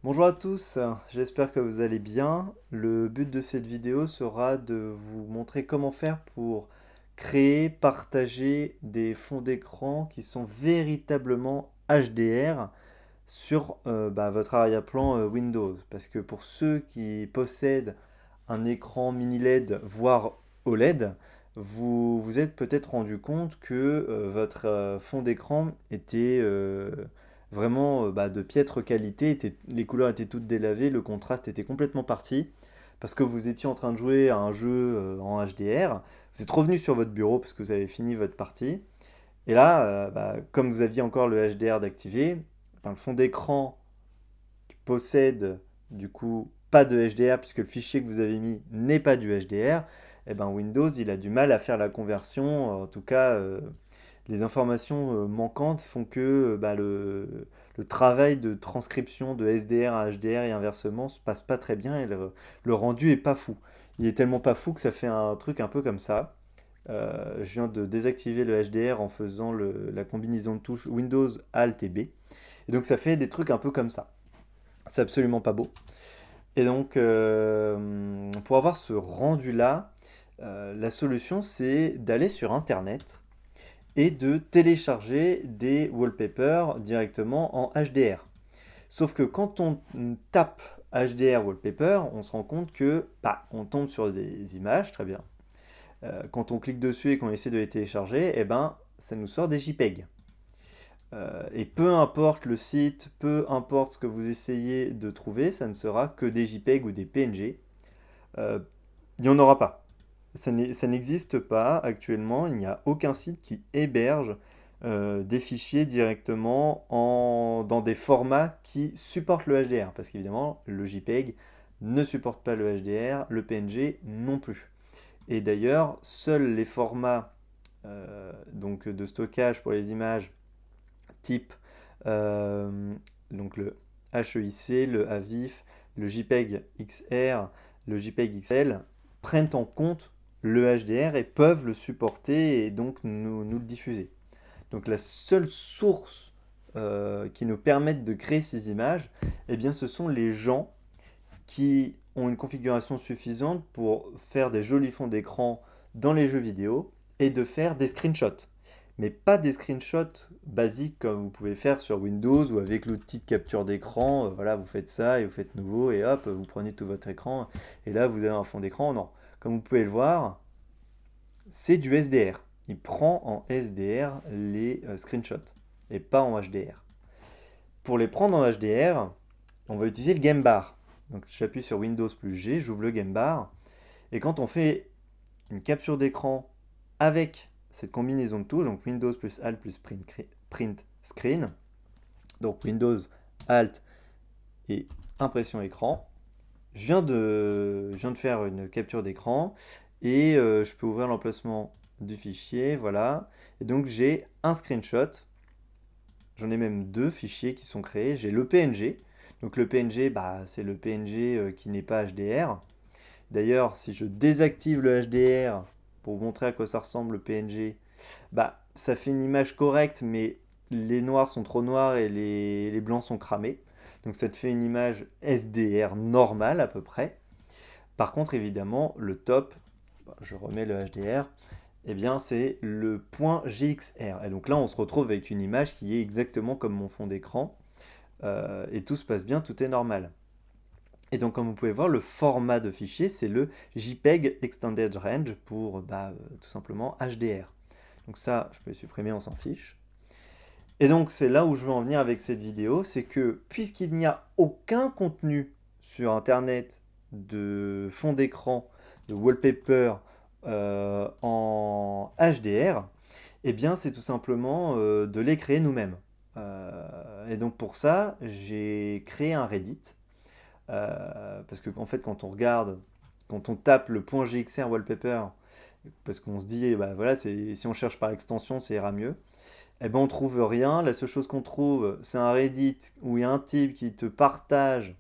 Bonjour à tous, j'espère que vous allez bien. Le but de cette vidéo sera de vous montrer comment faire pour créer, partager des fonds d'écran qui sont véritablement HDR sur votre arrière-plan Windows. Parce que pour ceux qui possèdent un écran mini LED, voire OLED, vous vous êtes peut-être rendu compte que votre fond d'écran était vraiment de piètre qualité, les couleurs étaient toutes délavées, le contraste était complètement parti, parce que vous étiez en train de jouer à un jeu en HDR, vous êtes revenu sur votre bureau parce que vous avez fini votre partie, et là, comme vous aviez encore le HDR d'activer, enfin, le fond d'écran possède du coup pas de HDR puisque le fichier que vous avez mis n'est pas du HDR, et ben Windows il a du mal à faire la conversion. En tout cas, les informations manquantes font que le travail de transcription de SDR à HDR et inversement se passe pas très bien et le rendu est pas fou. Il est tellement pas fou que ça fait un truc un peu comme ça. Je viens de désactiver le HDR en faisant la combinaison de touches Windows Alt et B. Et donc ça fait des trucs un peu comme ça. C'est absolument pas beau. Et donc, pour avoir ce rendu-là, la solution, c'est d'aller sur Internet et de télécharger des wallpapers directement en HDR. Sauf que quand on tape HDR wallpaper, on se rend compte que on tombe sur des images, très bien. Quand on clique dessus et qu'on essaie de les télécharger, eh ben, ça nous sort des JPEG. Et peu importe le site, peu importe ce que vous essayez de trouver, ça ne sera que des JPEG ou des PNG. Euh, il n'y en aura pas. Ça n'existe pas actuellement. Il n'y a aucun site qui héberge des fichiers directement dans des formats qui supportent le HDR. Parce qu'évidemment, le JPEG ne supporte pas le HDR, le PNG non plus. Et d'ailleurs, seuls les formats donc de stockage pour les images type euh, donc le HEIC, le AVIF, le JPEG XR, le JPEG XL prennent en compte le HDR et peuvent le supporter et donc nous le diffuser. Donc la seule source qui nous permette de créer ces images, eh bien, ce sont les gens qui ont une configuration suffisante pour faire des jolis fonds d'écran dans les jeux vidéo et de faire des screenshots. Mais pas des screenshots basiques comme vous pouvez faire sur Windows ou avec l'outil de capture d'écran. Voilà, vous faites ça et vous faites nouveau et hop, vous prenez tout votre écran et là vous avez un fond d'écran. Non, comme vous pouvez le voir, c'est du SDR. Il prend en SDR les screenshots et pas en HDR. Pour les prendre en HDR, on va utiliser le Game Bar. Donc j'appuie sur Windows plus G, j'ouvre le Game Bar. Et quand on fait une capture d'écran avec cette combinaison de touches, donc Windows plus Alt plus print screen, donc Windows Alt et impression écran, je viens de faire une capture d'écran et je peux ouvrir l'emplacement du fichier, voilà. Et donc j'ai un screenshot. J'en ai même deux fichiers qui sont créés. J'ai le PNG. Donc le PNG, c'est le PNG qui n'est pas HDR. D'ailleurs, si je désactive le HDR pour vous montrer à quoi ça ressemble le PNG, ça fait une image correcte, mais les noirs sont trop noirs et les blancs sont cramés. Donc ça te fait une image SDR normale à peu près. Par contre, évidemment, le top, je remets le HDR, eh bien c'est le point GXR. Et donc là, on se retrouve avec une image qui est exactement comme mon fond d'écran. Et tout se passe bien, tout est normal. Et donc, comme vous pouvez voir, le format de fichier, c'est le JPEG Extended Range pour tout simplement HDR. Donc ça, je peux le supprimer, on s'en fiche. Et donc, c'est là où je veux en venir avec cette vidéo, c'est que puisqu'il n'y a aucun contenu sur Internet de fond d'écran, de wallpaper en HDR, eh bien, c'est tout simplement de les créer nous-mêmes. Et donc, pour ça, j'ai créé un Reddit parce que en fait, quand on regarde, quand on tape le point .gxr wallpaper, parce qu'on se dit, voilà, si on cherche par extension, ça ira mieux. Eh ben, on trouve rien. La seule chose qu'on trouve, c'est un Reddit où il y a un type qui te partage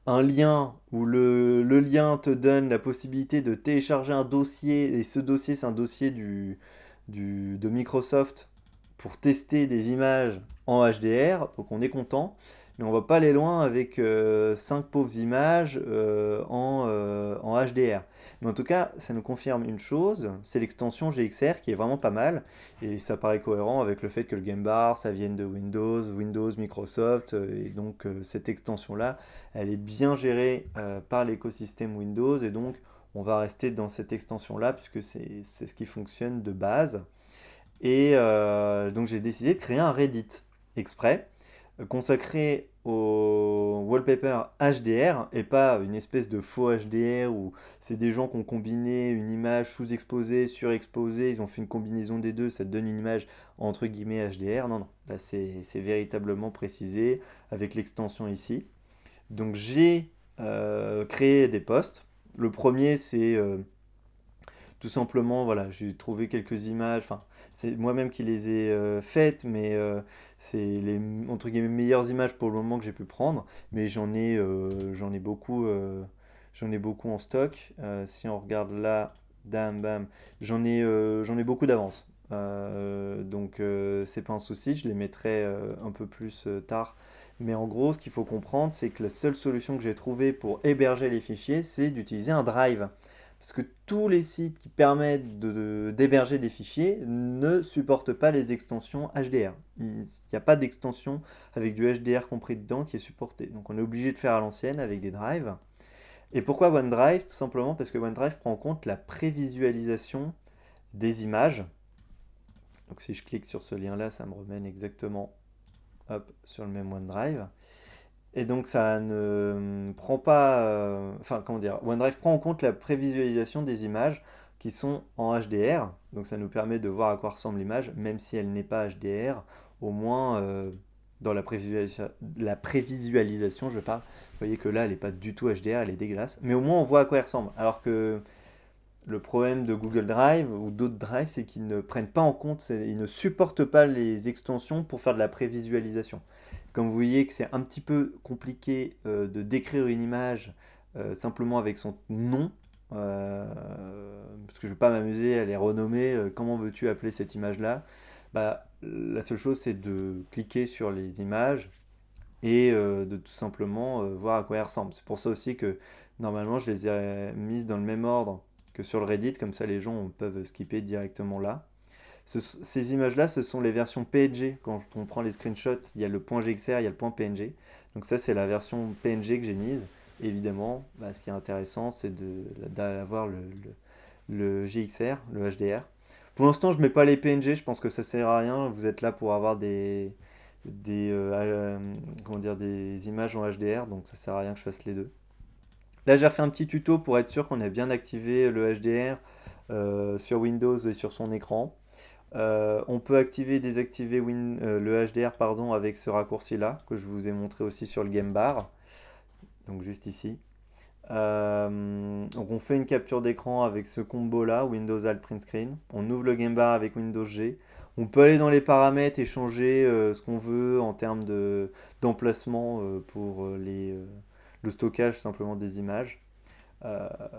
un lien où le lien te donne la possibilité de télécharger un dossier. Et ce dossier, c'est un dossier de Microsoft pour tester des images en HDR. Donc on est content. mais on va pas aller loin avec 5 pauvres images en HDR. Mais en tout cas, ça nous confirme une chose, c'est l'extension GXR qui est vraiment pas mal, et ça paraît cohérent avec le fait que le Game Bar, ça vienne de Windows, Microsoft, et donc cette extension-là, elle est bien gérée par l'écosystème Windows, et donc on va rester dans cette extension-là, puisque c'est ce qui fonctionne de base. Et donc j'ai décidé de créer un Reddit exprès, consacré au wallpaper HDR et pas une espèce de faux HDR où c'est des gens qui ont combiné une image sous-exposée, surexposée, ils ont fait une combinaison des deux, ça te donne une image entre guillemets HDR. Non, non, là c'est véritablement précisé avec l'extension ici. Donc j'ai créé des posts. Le premier c'est tout simplement, voilà, j'ai trouvé quelques images, enfin, c'est moi-même qui les ai faites, mais c'est les, entre guillemets, meilleures images pour le moment que j'ai pu prendre, mais j'en ai beaucoup en stock. Si on regarde là, bam, bam, j'en ai beaucoup d'avance. Donc c'est pas un souci, je les mettrai un peu plus tard. Mais en gros, ce qu'il faut comprendre, c'est que la seule solution que j'ai trouvée pour héberger les fichiers, c'est d'utiliser un drive. Parce que tous les sites qui permettent d'héberger des fichiers ne supportent pas les extensions HDR. Il n'y a pas d'extension avec du HDR compris dedans qui est supporté. Donc on est obligé de faire à l'ancienne avec des drives. Et pourquoi OneDrive? Tout simplement parce que OneDrive prend en compte la prévisualisation des images. Donc si je clique sur ce lien-là, ça me remène exactement hop, sur le même OneDrive. Et donc ça ne prend pas, enfin comment dire, OneDrive prend en compte la prévisualisation des images qui sont en HDR, donc ça nous permet de voir à quoi ressemble l'image, même si elle n'est pas HDR, au moins dans la prévisualisation, je parle. Vous voyez que là, elle n'est pas du tout HDR, elle est dégueulasse, mais au moins on voit à quoi elle ressemble. Alors que le problème de Google Drive ou d'autres drives, c'est qu'ils ne prennent pas en compte, ils ne supportent pas les extensions pour faire de la prévisualisation. Comme vous voyez que c'est un petit peu compliqué de décrire une image simplement avec son nom, parce que je ne vais pas m'amuser à les renommer, comment veux-tu appeler cette image-là? Bah, la seule chose c'est de cliquer sur les images et de tout simplement voir à quoi elles ressemblent. C'est pour ça aussi que normalement je les ai mises dans le même ordre que sur le Reddit, comme ça les gens peuvent skipper directement là. Ces images-là, ce sont les versions PNG. Quand on prend les screenshots, il y a le point .gxr, il y a le point .png. Donc ça, c'est la version PNG que j'ai mise. Et évidemment, bah, ce qui est intéressant, c'est d'avoir le GXR, le HDR. Pour l'instant, je ne mets pas les PNG, je pense que ça ne sert à rien. Vous êtes là pour avoir comment dire, des images en HDR, donc ça ne sert à rien que je fasse les deux. Là, j'ai refait un petit tuto pour être sûr qu'on ait bien activé le HDR sur Windows et sur son écran. On peut activer et désactiver le HDR pardon, avec ce raccourci-là, que je vous ai montré aussi sur le Game Bar, donc juste ici. Donc on fait une capture d'écran avec ce combo-là, Windows Alt Print Screen. On ouvre le Game Bar avec Windows G. On peut aller dans les paramètres et changer ce qu'on veut en termes d'emplacement pour le stockage simplement des images.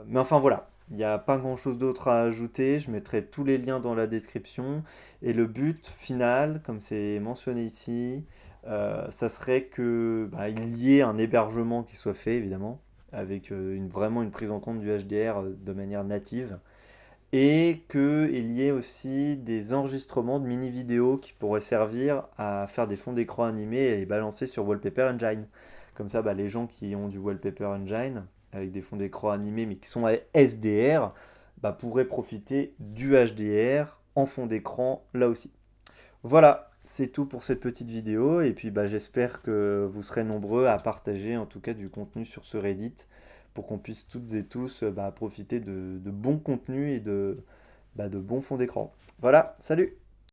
Mais enfin voilà, il n'y a pas grand-chose d'autre à ajouter. Je mettrai tous les liens dans la description. Et le but final, comme c'est mentionné ici, ça serait que il y ait un hébergement qui soit fait, évidemment, avec vraiment une prise en compte du HDR de manière native. Et qu'il y ait aussi des enregistrements de mini-vidéos qui pourraient servir à faire des fonds d'écran animés et les balancer sur Wallpaper Engine. Comme ça, les gens qui ont du Wallpaper Engine, avec des fonds d'écran animés mais qui sont à SDR, pourraient profiter du HDR en fond d'écran là aussi. Voilà, c'est tout pour cette petite vidéo et puis j'espère que vous serez nombreux à partager en tout cas du contenu sur ce Reddit pour qu'on puisse toutes et tous profiter de bons contenus et de bons fonds d'écran. Voilà, salut!